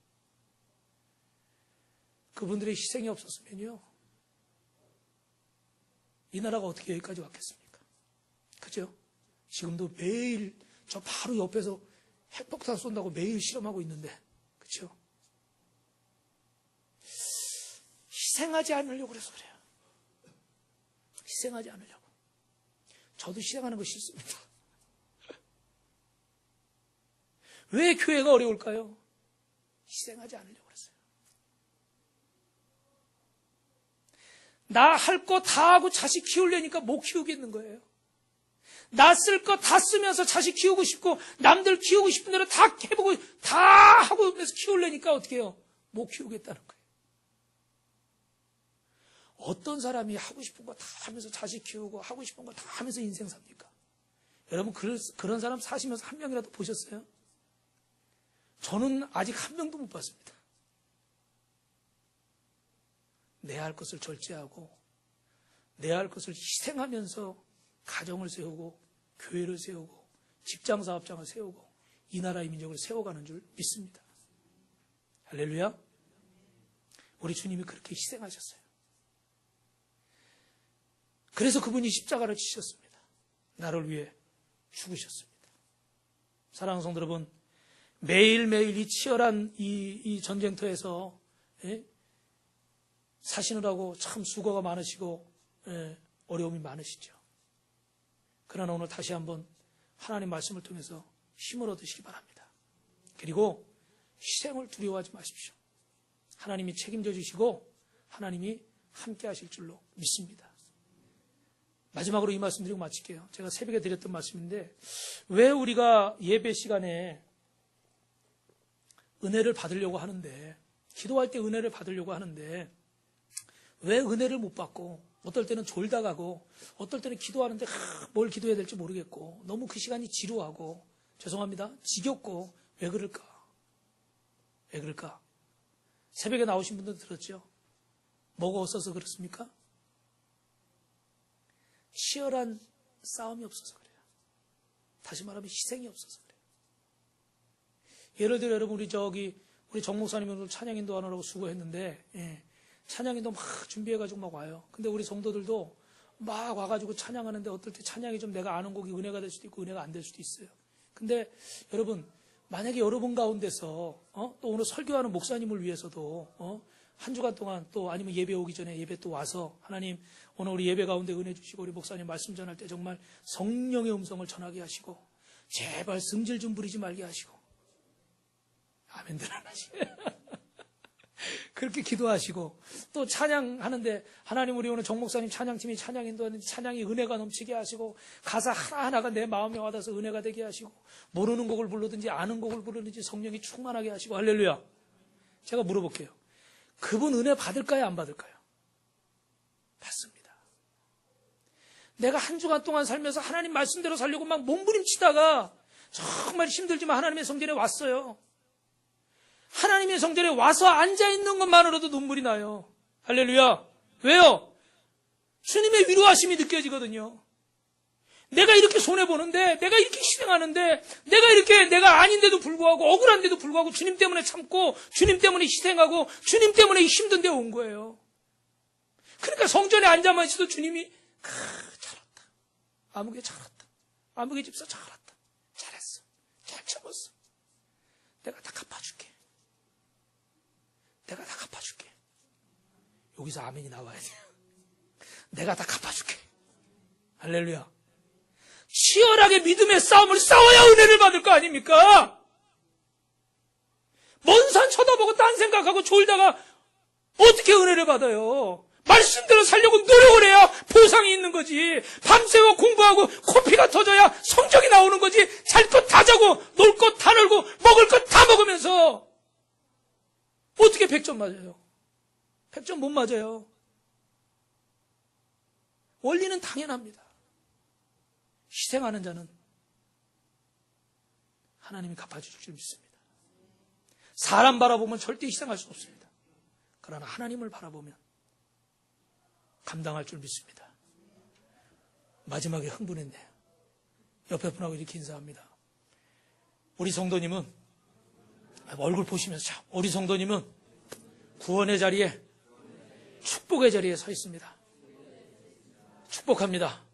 그분들의 희생이 없었으면요. 이 나라가 어떻게 여기까지 왔겠습니까? 그죠? 지금도 매일 저 바로 옆에서 핵폭탄 쏜다고 매일 실험하고 있는데 그렇죠? 희생하지 않으려고 그래서 그래요. 희생하지 않으려고. 저도 희생하는 거 싫습니다. 왜 교회가 어려울까요? 희생하지 않으려고 그랬어요. 나 할 거 다 하고 자식 키우려니까 못 키우겠는 거예요. 나 쓸 거 다 쓰면서 자식 키우고 싶고 남들 키우고 싶은 대로 다 해보고 다 하고 그래서 키우려니까 어떻게 해요? 못 키우겠다는 거예요. 어떤 사람이 하고 싶은 거 다 하면서 자식 키우고 하고 싶은 거 다 하면서 인생 삽니까? 여러분 그런 사람 사시면서 한 명이라도 보셨어요? 저는 아직 한 명도 못 봤습니다. 내 할 것을 절제하고 내 할 것을 희생하면서 가정을 세우고 교회를 세우고 직장 사업장을 세우고 이 나라의 민족을 세워가는 줄 믿습니다. 할렐루야. 우리 주님이 그렇게 희생하셨어요. 그래서 그분이 십자가를 지셨습니다. 나를 위해 죽으셨습니다. 사랑하는 성도 여러분, 매일매일 이 치열한 이 전쟁터에서 사시느라고 참 수고가 많으시고 어려움이 많으시죠. 그러나 오늘 다시 한번 하나님 말씀을 통해서 힘을 얻으시기 바랍니다. 그리고 희생을 두려워하지 마십시오. 하나님이 책임져 주시고 하나님이 함께 하실 줄로 믿습니다. 마지막으로 이 말씀 드리고 마칠게요. 제가 새벽에 드렸던 말씀인데 왜 우리가 예배 시간에 은혜를 받으려고 하는데 기도할 때 은혜를 받으려고 하는데 왜 은혜를 못 받고 어떨 때는 졸다 가고 어떨 때는 기도하는데 뭘 기도해야 될지 모르겠고 너무 그 시간이 지루하고 죄송합니다. 지겹고 왜 그럴까? 왜 그럴까? 새벽에 나오신 분들 들었죠? 뭐가 없어서 그렇습니까? 치열한 싸움이 없어서 그래요. 다시 말하면 희생이 없어서 그래요. 예를 들어 여러분 우리 정 목사님 오늘 찬양인도 하느라고 수고했는데 찬양인도 막 준비해가지고 막 와요. 근데 우리 성도들도 막 와가지고 찬양하는데 어떨 때 찬양이 좀 내가 아는 곡이 은혜가 될 수도 있고 은혜가 안 될 수도 있어요. 근데 여러분 만약에 여러분 가운데서 또 오늘 설교하는 목사님을 위해서도 한 주간 동안 또 아니면 예배 오기 전에 예배 또 와서 하나님 오늘 우리 예배 가운데 은혜 주시고 우리 목사님 말씀 전할 때 정말 성령의 음성을 전하게 하시고 제발 승질 좀 부리지 말게 하시고 아멘들 안 하시. 그렇게 기도하시고 또 찬양하는데 하나님 우리 오늘 정 목사님 찬양팀이 찬양 인도하는데 찬양이 은혜가 넘치게 하시고 가사 하나하나가 내 마음에 와닿아서 은혜가 되게 하시고 모르는 곡을 부르든지 아는 곡을 부르든지 성령이 충만하게 하시고 할렐루야. 제가 물어볼게요. 그분 은혜 받을까요? 안 받을까요? 받습니다. 내가 한 주간 동안 살면서 하나님 말씀대로 살려고 막 몸부림치다가 정말 힘들지만 하나님의 성전에 왔어요. 하나님의 성전에 와서 앉아있는 것만으로도 눈물이 나요. 할렐루야. 왜요? 주님의 위로하심이 느껴지거든요. 내가 이렇게 손해보는데, 내가 이렇게 희생하는데, 내가 이렇게 내가 아닌데도 불구하고, 억울한데도 불구하고 주님 때문에 참고, 주님 때문에 희생하고, 주님 때문에 힘든 데 온 거예요. 그러니까 성전에 앉아만 있어도 주님이 잘했다. 아무개 잘했다. 아무개 집사 잘했다. 잘했어. 잘 참았어. 내가 다 갚아줄게. 내가 다 갚아줄게. 여기서 아멘이 나와야 돼요. 내가 다 갚아줄게. 할렐루야. 치열하게 믿음의 싸움을 싸워야 은혜를 받을 거 아닙니까? 먼 산 쳐다보고 딴 생각하고 졸다가 어떻게 은혜를 받아요? 말씀대로 살려고 노력을 해야 보상이 있는 거지. 밤새워 공부하고 코피가 터져야 성적이 나오는 거지. 잘 것 다 자고 놀 것 다 놀고 먹을 것 다 먹으면서 어떻게 100점 맞아요? 100점 못 맞아요. 원리는 당연합니다. 희생하는 자는 하나님이 갚아주실 줄 믿습니다. 사람 바라보면 절대 희생할 수 없습니다. 그러나 하나님을 바라보면 감당할 줄 믿습니다. 마지막에 흥분했네요. 옆에 분하고 이렇게 인사합니다. 우리 성도님은 얼굴 보시면서 참, 우리 성도님은 구원의 자리에 축복의 자리에 서 있습니다. 축복합니다.